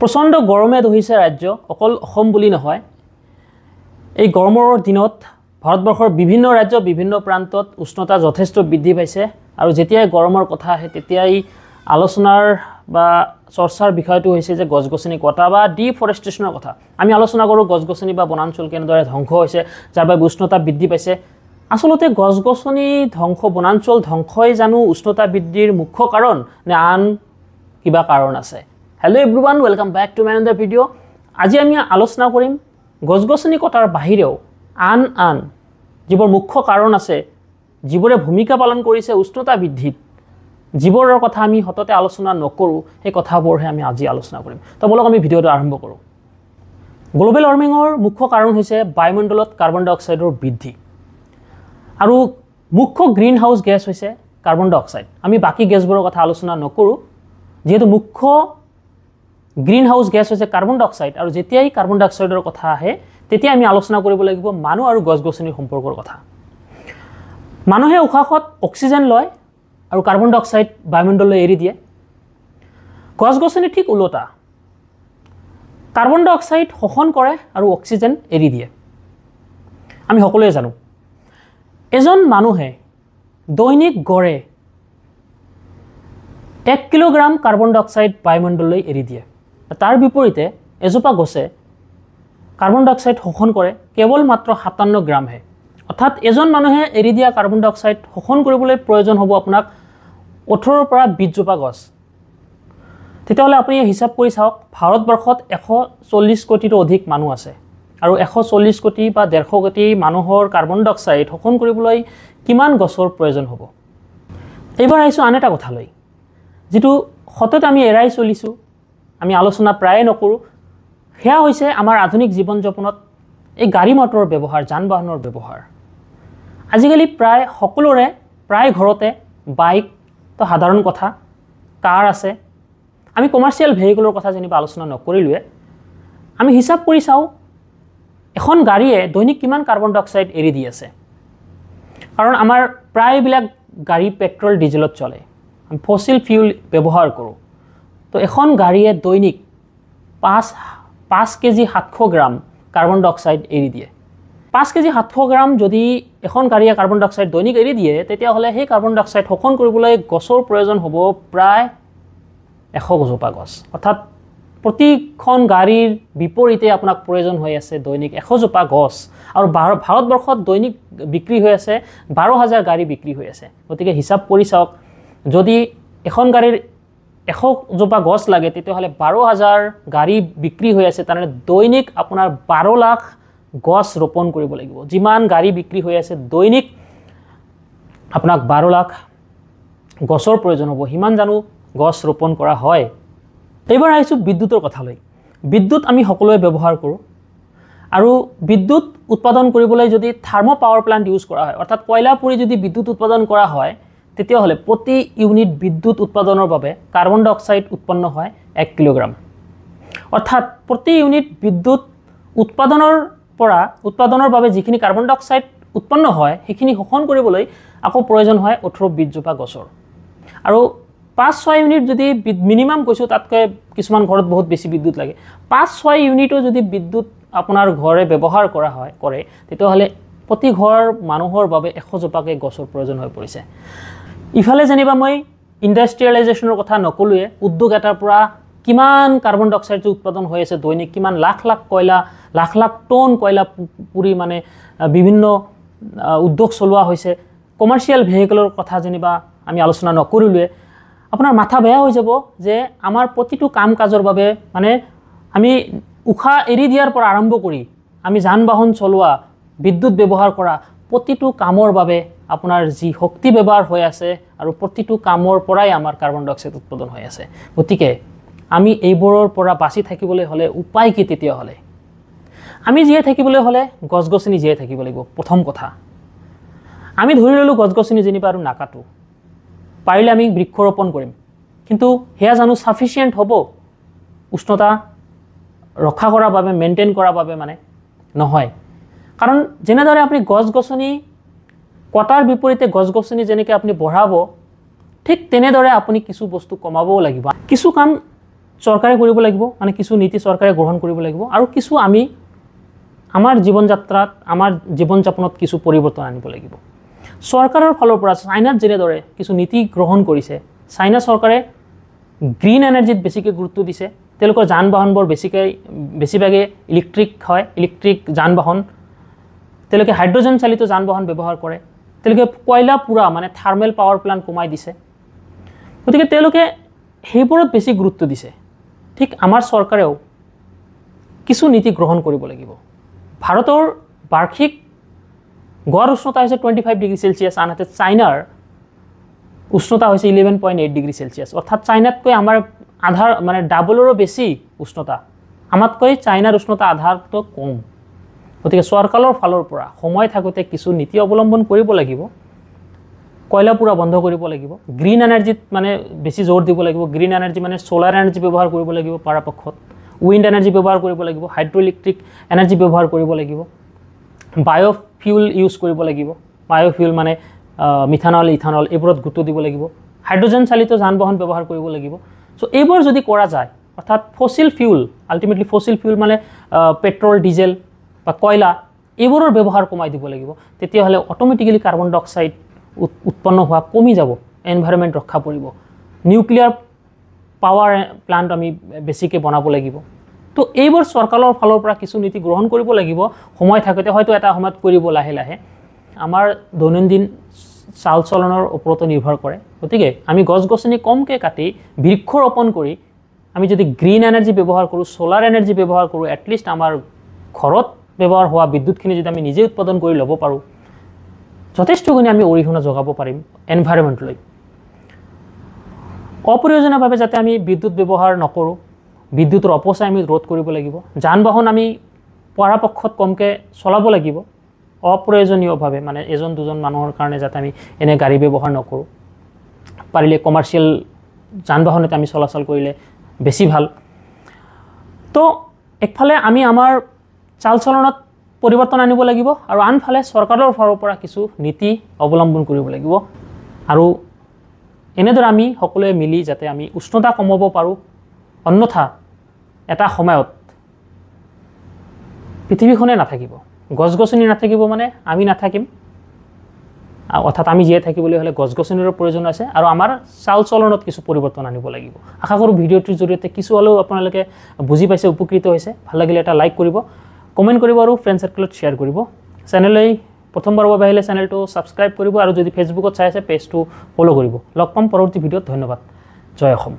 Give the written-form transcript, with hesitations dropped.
প্ৰচণ্ড গৰমে ধৰিছে ৰাজ্য অকল অসম বুলি নহয় এই গৰমৰ দিনত ভাৰতবৰ্ষৰ বিভিন্ন ৰাজ্য বিভিন্ন প্ৰান্তত উষ্ণতা যথেষ্ট বৃদ্ধি পাইছে আৰু যেতিয়াই গৰমৰ কথা আহে তেতিয়াই আলোচনাৰ বা চৰ্চাৰ বিষয়টো হৈছে যে গছ-গছনি কটা বা ডিফৰেষ্টেশ্যনৰ কথা আমি আলোচনা কৰোঁ গছ-গছনি বা বনাঞ্চল কেনেদৰে ধ্বংস হৈছে যাৰ বাবে উষ্ণতা বৃদ্ধি পাইছে আসলতে গছ-গছনি ধ্বংস বনাঞ্চল ধ্বংসই জানো উষ্ণতা বৃদ্ধিৰ মুখ্য কাৰণ নে আন কিবা কাৰণ আছে Hello everyone, welcome back to another video. আজি আমি আলোচনা কৰিম গছ-গছনি কটাৰ বাহিৰেও আন যিবোৰ মুখ্য কাৰণ আছে যিবোৰে ভূমিকা পালন কৰিছে উষ্ণতা বৃদ্ধিত যিবোৰৰ কথা আমি হততে আলোচনা নকৰো এই কথাবোৰহে আমি আজি আলোচনা কৰিম তো বলক আমি ভিডিওটো আৰম্ভ কৰোঁ গ্লোবেল ওয়াৰ্মিঙৰ মুখ্য কাৰণ হৈছে বায়ুমণ্ডলত কাৰ্বন ডাই অক্সাইডৰ বৃদ্ধি আৰু মুখ্য গ্ৰীণ হাউস গেছ হৈছে কাৰ্বন ডাই অক্সাইড আমি বাকি গেছবোৰৰ কথা আলোচনা নকৰো যেহেতু মুখ্য গ্ৰীণ হাউস গেছ হৈছে কাৰ্বন ডাই অক্সাইড আৰু যেতিয়াই কাৰ্বন ডাই অক্সাইডৰ কথা আহে তেতিয়া আমি আলোচনা কৰিব লাগিব মানুহ আৰু গছ-গছনিৰ সম্পৰ্কৰ কথা মানুহে উশাহত অক্সিজেন লয় আৰু কাৰ্বন ডাই অক্সাইড বায়ুমণ্ডললৈ এৰি দিয়ে গছ-গছনি ঠিক উল্টা কাৰ্বন ডাই অক্সাইড শোষণ কৰে আৰু অক্সিজেন এৰি দিয়ে আমি সকলোৱে জানো এজন মানুহে দৈনিক গড়ে 1 কিলোগ্ৰাম কাৰ্বন ডাই অক্সাইড বায়ুমণ্ডললৈ এৰি দিয়ে তাৰ বিপৰীতে এজোপা গছে কাৰ্বন ডাই অক্সাইড শোষণ কৰে কেৱল মাত্ৰ 57 গ্ৰামহে অৰ্থাৎ এজন মানুহে এৰি দিয়া কাৰ্বন ডাই অক্সাইড শোষণ কৰিবলৈ প্ৰয়োজন হ'ব আপোনাক 18 পৰা 20 জোপা গছ তেতিয়াহ'লে আপুনি হিচাপ কৰি চাওক ভাৰতবৰ্ষত 140 কোটিৰো অধিক মানুহ আছে আৰু 140 কোটি বা 150 কোটি মানুহৰ কাৰ্বন ডাই অক্সাইড শোষণ কৰিবলৈ কিমান গছৰ প্ৰয়োজন হ'ব এইবাৰ আহিছো আন এটা কথালৈ যেটো হতত আমি এৰাই চলিছো আমি আলোচনা প্ৰায় নকৰো হেয়া হৈছে আমাৰ আধুনিক জীৱন যাপনত এই গাড়ী মটৰৰ ব্যৱহাৰ যান-বাহনৰ ব্যৱহাৰ আজিকালি প্ৰায় সকলোৰে প্ৰায় ঘৰতে বাইক তো সাধাৰণ কথা কাৰ আছে আমি কমাৰ্চিয়েল ভেহিকলৰ কথা যেনিবা আলোচনা নকৰিলুৱে আমি হিচাপ কৰি চাও এখন গাড়ীয়ে দৈনিক কিমান কাৰ্বন ডাই অক্সাইড এৰি দি আছে কাৰণ আমাৰ প্ৰায়বিলাক গাড়ী পেট্ৰল ডিজেলত চলে আমি ফসিল ফিউল ব্যৱহাৰ কৰো তো এখন গাড়ীয়ে দৈনিক 5 কেজি 700 গ্ৰাম কাৰ্বন ডাই অক্সাইড এৰি দিয়ে 5 কেজি 700 গ্ৰাম যদি এখন গাড়ীয়ে কাৰ্বন ডাই অক্সাইড দৈনিক এৰি দিয়ে তেতিয়া হলে সেই কাৰ্বন ডাই অক্সাইড শোষণ কৰিবলৈ গছৰ প্ৰয়োজন হ'ব প্ৰায় 100 জোপা গছ অৰ্থাৎ প্ৰতিখন গাড়ীৰ বিপৰীতে আপোনাক প্ৰয়োজন হৈ আছে দৈনিক 100 জোপা গছ আৰু ভাৰতবৰ্ষত দৈনিক বিক্ৰী হৈ আছে 12000 গাড়ী বিক্ৰী হৈ আছে গতিকে হিচাপ কৰি চাওক যদি এখন গাড়ীৰ 100 জোপা গছ লাগে তেতিয়াহলে 12000 গাড়ী বিক্ৰী হৈ আছে তাৰে দৈনিক আপোনাৰ 12 লাখ গছ ৰোপণ কৰিব লাগিব যিমান গাড়ী বিক্ৰী হৈ আছে দৈনিক আপোনাক 12 লাখ গছৰ প্ৰয়োজন হ'ব হিমান জানো গছ ৰোপণ কৰা হয় এইবাৰ আহিছো বিদ্যুতৰ কথালৈ বিদ্যুৎ আমি সকলোৱে ব্যৱহাৰ কৰো আৰু বিদ্যুৎ উৎপাদন কৰিবলৈ যদি থাৰ্মো পাৱাৰ প্লান্ট ইউজ কৰা হয় অৰ্থাৎ কয়লা পুৰি যদি বিদ্যুৎ উৎপাদন কৰা হয় তেতিয়া হলে প্ৰতি ইউনিট বিদ্যুৎ উৎপাদনৰ বাবে কাৰ্বন ডাই অক্সাইড উৎপন্ন হয় 1 কিলোগ্ৰাম অৰ্থাৎ প্ৰতি ইউনিট বিদ্যুৎ উৎপাদনৰ বাবে যিখিনি কাৰ্বন ডাই অক্সাইড উৎপন্ন হয় সেইখিনি শোষণ কৰিবলৈ আকৌ প্ৰয়োজন হয় 18-20 জোপা গছৰ আৰু 5-6 ইউনিট যদি মিনিমাম কৈছো তাতকৈ কিছুমান ঘৰত বহুত বেছি বিদ্যুৎ লাগে 5-6 ইউনিটও যদি বিদ্যুৎ আপোনাৰ ঘৰে ব্যৱহাৰ কৰা হয় কৰে তেতিয়া হলে প্ৰতি ঘৰ মানুহৰ বাবে 100 জোপাকে গছৰ প্ৰয়োজন হৈ পৰিছে ইফালে জানিবা মই ইন্ডাষ্ট্ৰিয়েলাইজেশনৰ কথা নকলুৱে উদ্যোগ এটাৰ পৰা কিমান কাৰ্বন ডাই অক্সাইড উৎপাদন হৈ আছে দৈনিক কিমান লাখ লাখ টন কয়লা পুৰি মানে বিভিন্ন উদ্যোগ চলোৱা হৈছে কমাৰ্চিয়েল ভেহিকলৰ কথা জানিবা আমি আলোচনা নকৰিলুৱে আপোনাৰ মাথা বেয়া হৈ যাব যে আমাৰ প্ৰতিটো কাম কাজৰ বাবে মানে আমি উখা এৰি দিয়াৰ পৰা আৰম্ভ কৰি আমি যান-বাহন চলোৱা বিদ্যুৎ ব্যৱহাৰ কৰা প্ৰতিটো কামৰ বাবে আপোনাৰ যি শক্তি ব্যৱহাৰ হৈ আছে আৰু প্ৰতিটো কামৰ পৰাই আমাৰ কাৰ্বন ডাই অক্সাইড উৎপাদন হৈ আছে গতিকে আমি এইবোৰৰ পৰা বাচি থাকিবলৈ হলে উপায় কি তেতিয়া হলে আমি জীয়াই থাকিবলৈ হলে গছ-গছনি জীয়াই থাকিব লাগিব প্ৰথম কথা আমি ধৰি ললো গছ-গছনি যেনিবা আৰু নাকাটো পাৰিলে আমি বৃক্ষৰোপণ কৰিম কিন্তু হেয়া জানো সাফিসিয়েন্ট হ'ব উষ্ণতা ৰক্ষা কৰাৰ বাবে মেইনটেইন কৰাৰ বাবে মানে নহয় কাৰণ যেনেদৰে আপুনি গছ-গছনি কটাৰ বিপৰীতে গছ-গছনি যেনেকৈ আপুনি বঢ়াব ঠিক তেনেদৰে আপুনি কিছু বস্তু কমাবও লাগিব কিছু কাম চৰকাৰে কৰিব লাগিব, মানে কিছু নীতি চৰকাৰে গ্ৰহণ কৰিব লাগিব, আৰু কিছু আমি আমাৰ জীৱন যাত্ৰাত আমাৰ জীৱন যাপনত কিছু পৰিৱৰ্তন আনিব লাগিব। চৰকাৰৰ ফালৰ পৰা চাইনাত যেনেদৰে কিছু নীতি গ্ৰহণ কৰিছে, চাইনা চৰকাৰে গ্ৰীণ এনাৰ্জিত বেছিকৈ গুৰুত্ব দিছে। তেওঁলোকৰ যান বাহনবোৰ বেছিভাগে ইলেক্ট্ৰিক হয়, ইলেক্ট্ৰিক যান বাহন। তেওঁলোকে হাইড্ৰজেন চালিত যান বাহন ব্যৱহাৰ কৰে। তেওঁলোকে কয়লা পোৰা মানে থাৰ্মেল পাৱাৰ প্লাণ্ট কমাই দিছে। গতিকে তেওঁলোকে সেইবোৰত বেছি গুৰুত্ব দিছে। ঠিক আমাৰ চৰকাৰেও কিছু নীতি গ্ৰহণ কৰিব লাগিব। ভাৰতৰ বাৰ্ষিক গড় উষ্ণতা হৈছে 25 ডিগ্ৰী চেলচিয়াছ, আনহাতে চাইনাৰ উষ্ণতা হৈছে 11.8 ডিগ্ৰী চেলচিয়াছ। অৰ্থাৎ চাইনাতকৈ আমাৰ আধাৰ মানে ডাবলৰো বেছি উষ্ণতা, আমাতকৈ চাইনাৰ উষ্ণতা আধাতকৈ কম। গতিকে চৰকাৰৰ ফালৰ পৰা সময় থাকোঁতে কিছু নীতি অৱলম্বন কৰিব লাগিব। কয়লা পোৰা বন্ধ কৰিব লাগিব, গ্ৰীণ এনাৰ্জিত মানে বেছি জোৰ দিব লাগিব। গ্ৰীণ এনাৰ্জি মানে সোলাৰ এনাৰ্জি ব্যৱহাৰ কৰিব লাগিব পৰাপক্ষত, উইণ্ড এনাৰ্জি ব্যৱহাৰ কৰিব লাগিব, হাইড্ৰ ইলেক্ট্ৰিক এনাৰ্জি ব্যৱহাৰ কৰিব লাগিব, বায়'ফিউল ইউজ কৰিব লাগিব। বায়'ফিউল মানে মিথানল, ইথানল এইবোৰত গুৰুত্ব দিব লাগিব। হাইড্ৰজেন চালিত যান বাহন ব্যৱহাৰ কৰিব লাগিব। চ' এইবোৰ যদি কৰা যায়, অৰ্থাৎ fossil fuel, ultimately fossil fuel মানে পেট্ৰল, ডিজেল বা কয়লা, এইবোৰৰ ব্যৱহাৰ কমাই দিব লাগিব। তেতিয়াহ'লে অট'মেটিকেলি কাৰ্বন ডাই অক্সাইড উৎপন্ন হোৱা কমি যাব, এনভাইৰনমেণ্ট ৰক্ষা পৰিব। নিউক্লিয়াৰ পাৱাৰ প্লাণ্ট আমি বেছিকৈ বনাব লাগিব। তো এইবোৰ চৰকাৰৰ ফালৰ পৰা কিছু নীতি গ্ৰহণ কৰিব লাগিব। সময় থাকোঁতে হয়তো এটা সময়ত কৰিব লাহে লাহে। আমাৰ দৈনন্দিন চাল চলনৰ ওপৰতো নিৰ্ভৰ কৰে। গতিকে আমি গছ গছনি কমকৈ কাটি বৃক্ষ ৰোপণ কৰি আমি যদি গ্ৰীণ এনাৰ্জি ব্যৱহাৰ কৰোঁ, সোলাৰ এনাৰ্জি ব্যৱহাৰ কৰোঁ, এটলিষ্ট আমাৰ ঘৰত ব্যৱহাৰ হোৱা বিদ্যুৎখিনি যদি আমি নিজে উৎপাদন কৰি ল'ব পাৰোঁ, যথেষ্টখিনি আমি অৰিহণা যোগাব পাৰিম এনভাইৰনমেণ্টলৈ। অপ্ৰয়োজনীয়ভাৱে যাতে আমি বিদ্যুৎ ব্যৱহাৰ নকৰোঁ, বিদ্যুতৰ অপচয় আমি ৰোধ কৰিব লাগিব। যান বাহন আমি পৰাপক্ষত কমকৈ চলাব লাগিব, অপ্ৰয়োজনীয়ভাৱে মানে এজন দুজন মানুহৰ কাৰণে যাতে আমি এনে গাড়ী ব্যৱহাৰ নকৰোঁ। পাৰিলে কমাৰ্চিয়েল যান বাহনতে আমি চলাচল কৰিলে বেছি ভাল। তো একফালে আমি আমাৰ চাল চলনত পৰিৱৰ্তন আনিব লাগিব, আৰু আনফালে চৰকাৰৰ ফালৰ পৰা কিছু নীতি অৱলম্বন কৰিব লাগিব। আৰু এনেদৰে আমি সকলোৱে মিলি যাতে আমি উষ্ণতা কমাব পাৰোঁ। অন্যথা এটা সময়ত পৃথিৱীখনে নাথাকিব, গছ গছনি নাথাকিব, মানে আমি নাথাকিম। অৰ্থাৎ আমি জীয়াই থাকিবলৈ হ'লে গছ গছনিৰ প্ৰয়োজন আছে, আৰু আমাৰ চাল চলনত কিছু পৰিৱৰ্তন আনিব লাগিব। আশা কৰোঁ ভিডিঅ'টোৰ জৰিয়তে কিছু হ'লেও আপোনালোকে বুজি পাইছে, উপকৃত হৈছে। ভাল লাগিলে এটা লাইক কৰিব, কমেণ্ট কৰিব, আৰু ফ্ৰেণ্ড সাৰ্কেলত শ্বেয়াৰ কৰিব। চেনেললৈ প্ৰথমবাৰৰ বাবে আহিলে চেনেলটো ছাবস্ক্ৰাইব কৰিব, আৰু যদি ফেচবুকত চাই আছে পেজটো ফ'ল' কৰিব। লগ পাম পৰৱৰ্তী ভিডিঅ'ত। ধন্যবাদ। জয় অসম।